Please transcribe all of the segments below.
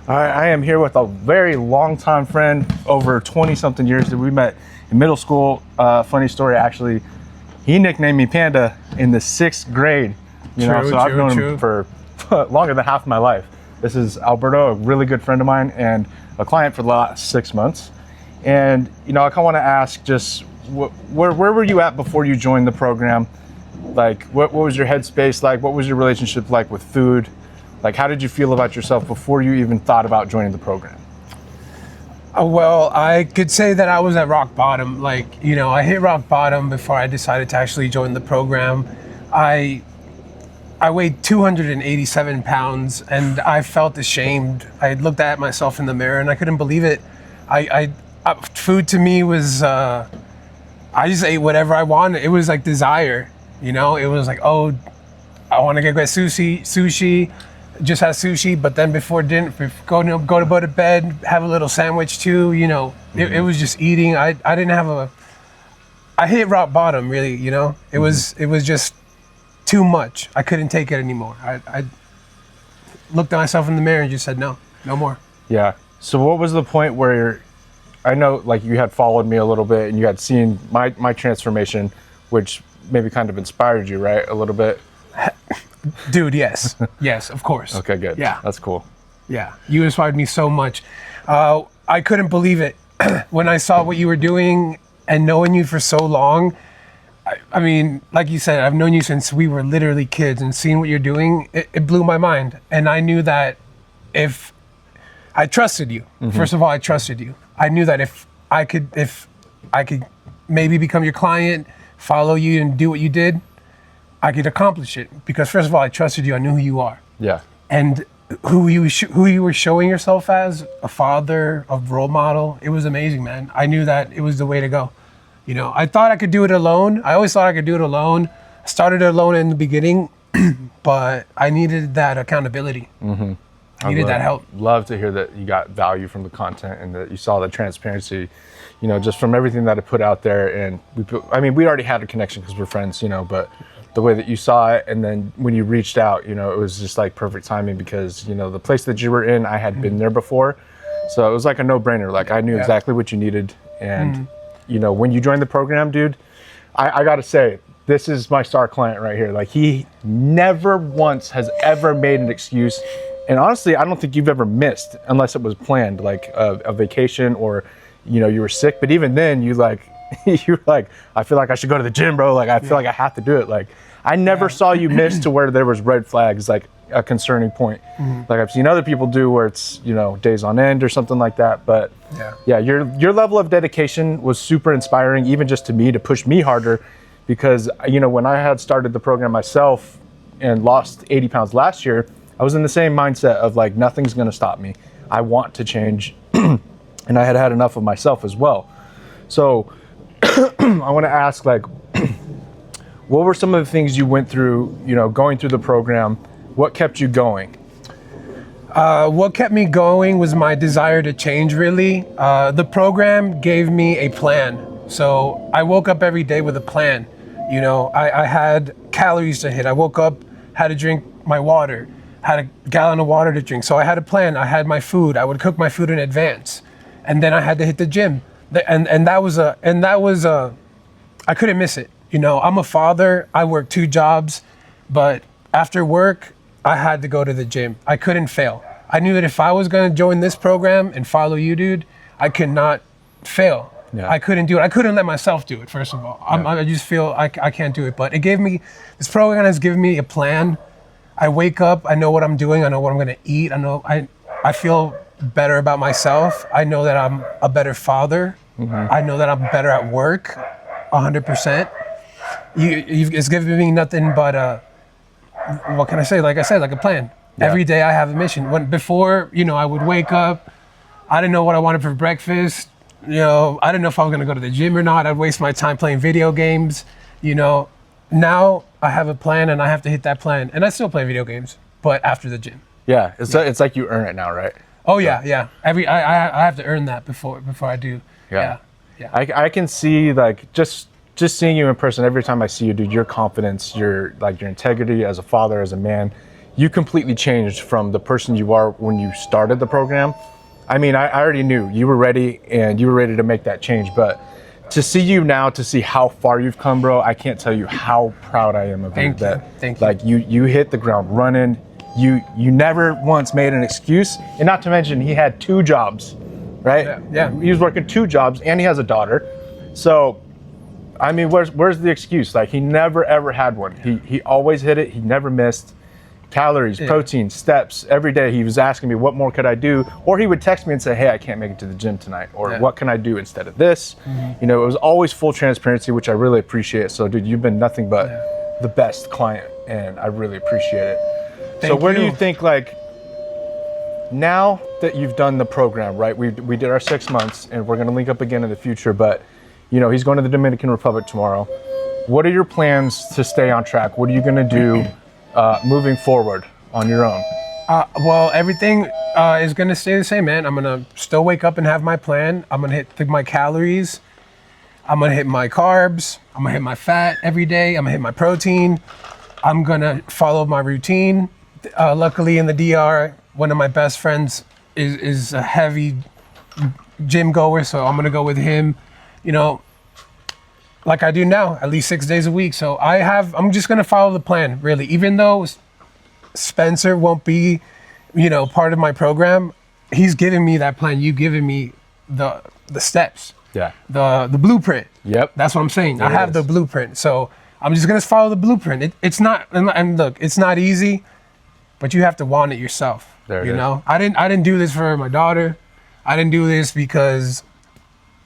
I am here with a very long-time friend, over 20-something years that we met in middle school. Funny story, actually, he nicknamed me Panda in the 6th grade. So I've known him for longer than half of my life. This is Alberto, a really good friend of mine and a client for the last 6 months. And I kind of want to ask, just where were you at before you joined the program? Like, what was your headspace like? What was your relationship like with food? Like, how did you feel about yourself before you even thought about joining the program? Well, I could say that I was at rock bottom. I hit rock bottom before I decided to actually join the program. I weighed 287 pounds and I felt ashamed. I looked at myself in the mirror and I couldn't believe it. Food to me was, I just ate whatever I wanted. It was like desire, it was like, oh, I want to get sushi. Just had sushi, but then before dinner, go to bed, have a little sandwich too. It was just eating. I hit rock bottom, really. It was just too much. I couldn't take it anymore. I looked at myself in the mirror and just said no more. Yeah. So what was the point where I know, like, you had followed me a little bit and you had seen my transformation, which maybe kind of inspired you, right, a little bit. Dude, yes. Yes, of course. Okay, good. Yeah. That's cool. Yeah, you inspired me so much. I couldn't believe it when I saw what you were doing and knowing you for so long. I mean, like you said, I've known you since we were literally kids, and seeing what you're doing, it blew my mind. And I knew that if I trusted you, first of all, I trusted you. I knew that if I could maybe become your client, follow you and do what you did, I could accomplish it, because first of all, I trusted you. I knew who you are. Yeah. And who you were showing yourself as a father, a role model. It was amazing, man. I knew that it was the way to go. I thought I could do it alone. I always thought I could do it alone. I started alone in the beginning, but I needed that accountability. Mm-hmm. I needed that help. Love to hear that you got value from the content and that you saw the transparency, just from everything that I put out there. And we already had a connection because we're friends, but the way that you saw it, and then when you reached out, it was just like perfect timing, because the place that you were in, I had been there before, so it was like a no-brainer. Like, I knew exactly what you needed. And when you joined the program, dude, I gotta say, this is my star client right here. Like, he never once has ever made an excuse, and honestly, I don't think you've ever missed unless it was planned, like a vacation, or you were sick. But even then, you're like, I feel like I should go to the gym, bro. Like, I feel like I have to do it. Like, I never saw you miss to where there was red flags, like a concerning point. Like, I've seen other people do where it's, days on end or something like that. But yeah, your level of dedication was super inspiring, even just to me, to push me harder, because, when I had started the program myself and lost 80 pounds last year, I was in the same mindset of like, nothing's going to stop me. I want to change. And I had had enough of myself as well. So I want to ask, like, what were some of the things you went through, going through the program? What kept you going? What kept me going was my desire to change, really. The program gave me a plan. So I woke up every day with a plan. I had calories to hit. I woke up, had to drink my water, had a gallon of water to drink. So I had a plan. I had my food. I would cook my food in advance. And then I had to hit the gym. And that was I couldn't miss it. I'm a father. I work 2 jobs, but after work, I had to go to the gym. I couldn't fail. I knew that if I was going to join this program and follow you, dude, I could not fail. Yeah. I couldn't do it. I couldn't let myself do it, first of all. Yeah. I just feel I can't do it. But this program has given me a plan. I wake up, I know what I'm doing. I know what I'm going to eat. I feel better about myself. I know that I'm a better father. Mm-hmm. I know that I'm better at work, 100%. It's given me nothing but what can I say? Like I said, like a plan. Yeah. Every day I have a mission. Before, I would wake up, I didn't know what I wanted for breakfast. I didn't know if I was going to go to the gym or not. I'd waste my time playing video games. Now I have a plan and I have to hit that plan. And I still play video games, but after the gym. Yeah, it's like you earn it now, right? Oh yeah. I have to earn that before I do. Yeah. I can see, like, just seeing you in person, every time I see you, dude, your confidence, your integrity as a father, as a man, you completely changed from the person you are when you started the program. I mean, I already knew you were ready and you were ready to make that change, but to see you now, to see how far you've come, bro, I can't tell you how proud I am of you. Thank you. Like you hit the ground running. You never once made an excuse, and not to mention he had 2 jobs, right? Yeah. He was working 2 jobs, and he has a daughter. So, I mean, where's the excuse? Like, he never ever had one. He always hit it. He never missed. Calories, protein, steps. Every day he was asking me what more could I do, or he would text me and say, hey, I can't make it to the gym tonight, or what can I do instead of this? You know, it was always full transparency, which I really appreciate. So, dude, you've been nothing but the best client, and I really appreciate it. So where do you think, like, now that you've done the program, right? We did our 6 months, and we're going to link up again in the future, but, you know, he's going to the Dominican Republic tomorrow. What are your plans to stay on track? What are you going to do moving forward on your own? Well, everything is going to stay the same, man. I'm going to still wake up and have my plan. I'm going to hit my calories. I'm going to hit my carbs. I'm going to hit my fat every day. I'm going to hit my protein. I'm going to follow my routine. Luckily in the DR, one of my best friends is a heavy gym goer, so I'm going to go with him, you know, like I do now, at least 6 days a week. So I'm just going to follow the plan, really. Even though Spencer won't be, you know, part of my program, he's giving me that plan. You've given me the steps. Yeah. The blueprint. Yep. That's what I'm saying. I have the blueprint. So I'm just going to follow the blueprint. It's not, and look, it's not easy, but you have to want it yourself. You know, I didn't do this for my daughter. I didn't do this because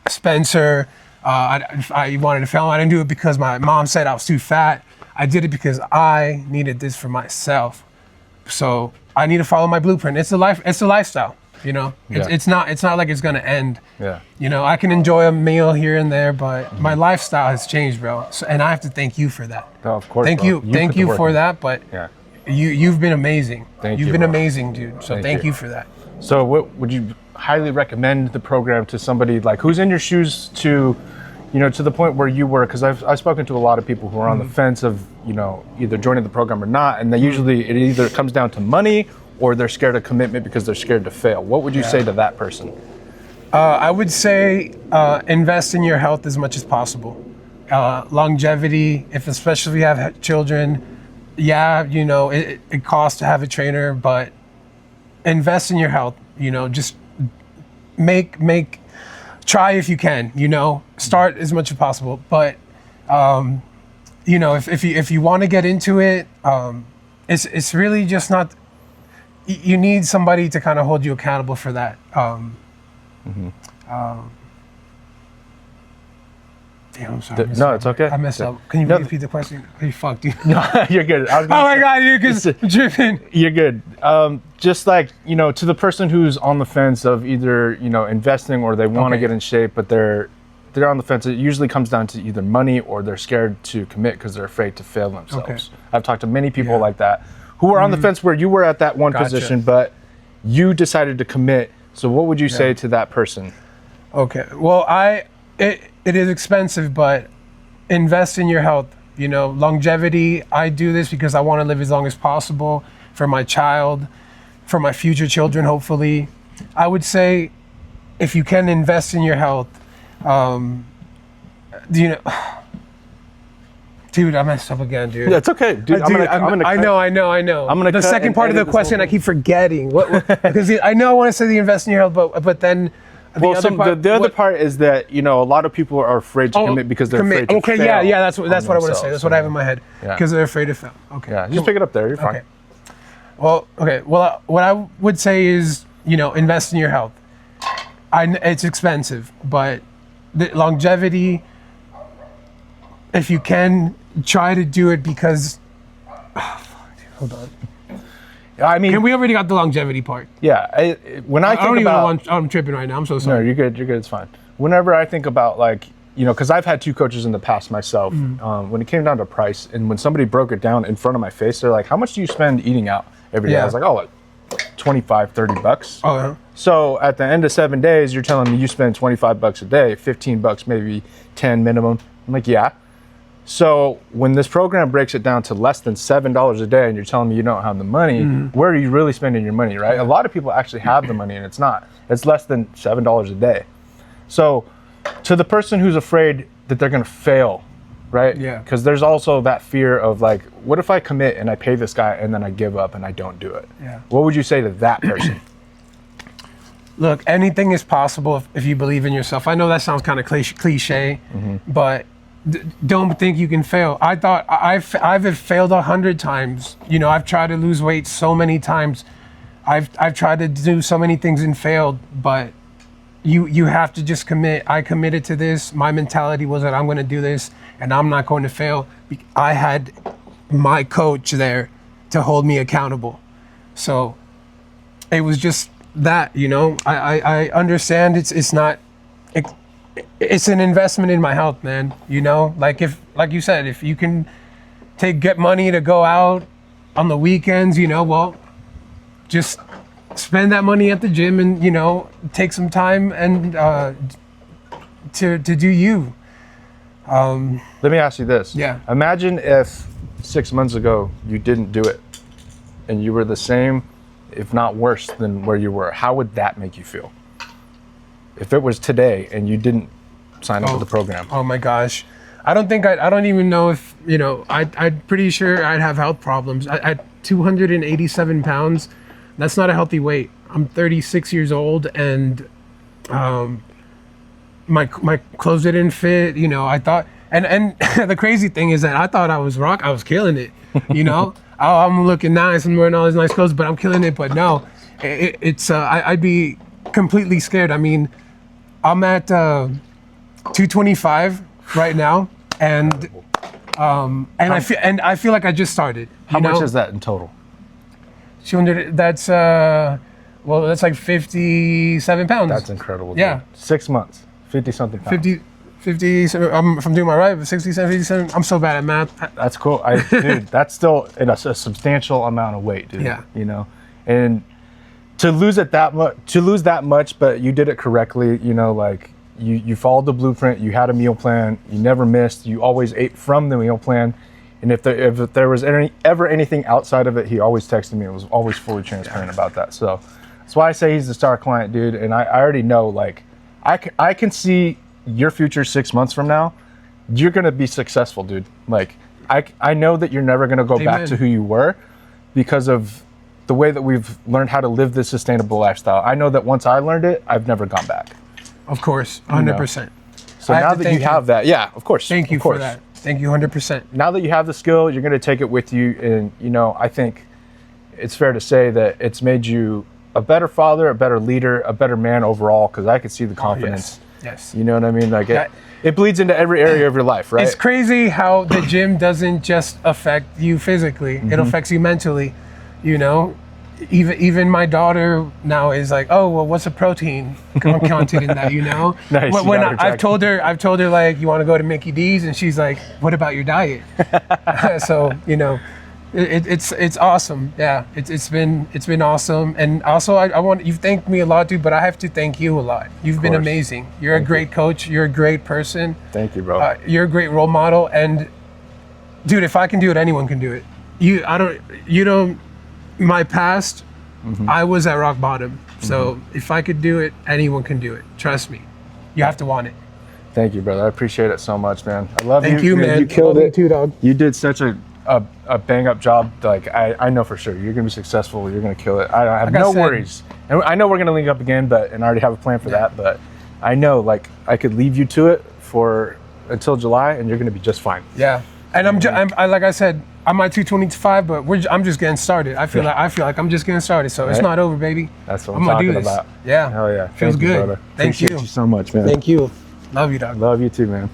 Spencer, I wanted to film. I didn't do it because my mom said I was too fat. I did it because I needed this for myself. So I need to follow my blueprint. It's a lifestyle. You know, it's not like it's gonna end. Yeah. You know, I can enjoy a meal here and there, but my lifestyle has changed, bro. So, and I have to thank you for that. Oh, of course. Thank you for that. But you've been amazing. You've been amazing, dude. So thank you for that. So what would you highly recommend the program to somebody like who's in your shoes to, you know, to the point where you were? Because I've spoken to a lot of people who are on the fence of, you know, either joining the program or not, and they usually it either comes down to money or they're scared of commitment because they're scared to fail. What would you say to that person? I would say invest in your health as much as possible. Longevity, especially if you have children, you know, it costs to have a trainer, but invest in your health. You know, just try if you can. You know, start as much as possible. But you know, if you want to get into it, it's really just not. You need somebody to kind of hold you accountable for that. Damn, I'm sorry. No, it's okay. I messed up. Can you repeat the question? Are you fucked, dude? No, you're good. Oh my God, you're dripping. You're good. Just like, you know, to the person who's on the fence of either, you know, investing or they want to get in shape, but they're on the fence. It usually comes down to either money or they're scared to commit because they're afraid to fail themselves. I've talked to many people like that who are on the fence where you were at that one position, but you decided to commit. So what would you say to that person? Okay. Well, it is expensive, but invest in your health. You know, longevity. I do this because I want to live as long as possible for my child, for my future children, hopefully. I would say if you can invest in your health, you know, dude, I messed up again, dude. That's okay, dude. I know. I'm gonna. The second part of the question, I keep forgetting. What? Because I know I want to say the invest in your health, but then. The other part is that, you know, a lot of people are afraid to commit because they're afraid to fail. Okay, yeah, that's what I want to say. That's what I have in my head. Because they're afraid to fail. Okay. Yeah, just pick it up there. You're fine. Well, what I would say is, you know, invest in your health. It's expensive, but the longevity, if you can, try to do it because. Hold on. I mean, we already got the longevity part. Yeah, I don't even know I'm tripping right now. I'm so sorry. No, you're good. You're good. It's fine. Whenever I think about, like, you know, because I've had 2 coaches in the past myself. When it came down to price, and when somebody broke it down in front of my face, they're like, "How much do you spend eating out every day?" I was like, "Oh, like $25-$30." Oh, yeah. So at the end of 7 days, you're telling me you spend $25 a day, $15, maybe 10 minimum. I'm like, yeah. So when this program breaks it down to less than $7 a day and you're telling me you don't have the money, where are you really spending your money, right? A lot of people actually have the money and it's not. It's less than $7 a day. So to the person who's afraid that they're going to fail, right? Yeah. Because there's also that fear of like, what if I commit and I pay this guy and then I give up and I don't do it? Yeah. What would you say to that person? Look, anything is possible if you believe in yourself. I know that sounds kind of cliche, but don't think you can fail. I thought I've failed 100 times. You know, I've tried to lose weight so many times. I've tried to do so many things and failed, but you have to just commit. I committed to this. My mentality was that I'm going to do this and I'm not going to fail. I had my coach there to hold me accountable. So it was just that, you know, I understand it's not, it's an investment in my health, man. You know, like you said, if you can get money to go out on the weekends, you know, well, just spend that money at the gym and, you know, take some time and to do you. Let me ask you this. Yeah. Imagine if 6 months ago you didn't do it and you were the same, if not worse than where you were. How would that make you feel? If it was today and you didn't sign up for the program. Oh my gosh. I don't even know if, you know, I'm pretty sure I'd have health problems. At 287 pounds, that's not a healthy weight. I'm 36 years old and my clothes didn't fit, you know. I thought, and the crazy thing is that I thought I was killing it, you know. Oh, I'm looking nice, I'm wearing all these nice clothes, but I'm killing it. But no, I'd be completely scared. I mean, I'm at 225 right now, and I feel like I just started. How much is that in total? 200. That's that's like 57 pounds. That's incredible. Yeah. Dude. 6 months, 50 something pounds. 50. If I'm doing my right, 67, 57. I'm so bad at math. That's cool. Dude, that's still a substantial amount of weight, dude. Yeah. You know, and to lose that much, but you did it correctly. You know, like you followed the blueprint. You had a meal plan. You never missed. You always ate from the meal plan. And if there was ever anything outside of it, he always texted me. It was always fully transparent about that. So that's why I say he's the star client, dude. And I already know, like, I can see your future 6 months from now. You're gonna be successful, dude. Like, I know that you're never gonna go back to who you were because of the way that we've learned how to live this sustainable lifestyle. I know that once I learned it, I've never gone back. Of course, 100%. So now that you have that, yeah, of course. Thank you for that. Thank you 100%. Now that you have the skill, you're going to take it with you. And, you know, I think it's fair to say that it's made you a better father, a better leader, a better man overall, because I could see the confidence. Yes. You know what I mean? Like it bleeds into every area of your life, right? It's crazy how the gym doesn't just affect you physically. It affects you mentally, you know? Even my daughter now is like, oh, well, what's a protein content in that, you know? Nice, when I've told her like, you want to go to Mickey D's, and she's like, what about your diet? So, you know, it's awesome. Yeah, it's been awesome. And also, you've thanked me a lot, dude, but I have to thank you a lot. You've been amazing. You're a great coach. You're a great person. Thank you, bro. You're a great role model. And dude, if I can do it, anyone can do it. My past, I was at rock bottom. So if I could do it, anyone can do it. Trust me. You have to want it. Thank you, brother. I appreciate it so much, man. I love you. Thank you, man. You killed it too, dog. You did such a bang up job. Like I know for sure you're gonna be successful. You're gonna kill it. I have no worries. And I know we're gonna link up again, and I already have a plan for that. But I know, like, I could leave you to it until July, and you're gonna be just fine. Yeah. And I'm like I said, I'm at 225, but I'm just getting started. I feel like I'm just getting started. So it's not over, baby. That's what I'm talking about. Yeah. Hell yeah. Feels good. Brother. Thank you. Appreciate you so much, man. Thank you. Love you, dog. Love you too, man.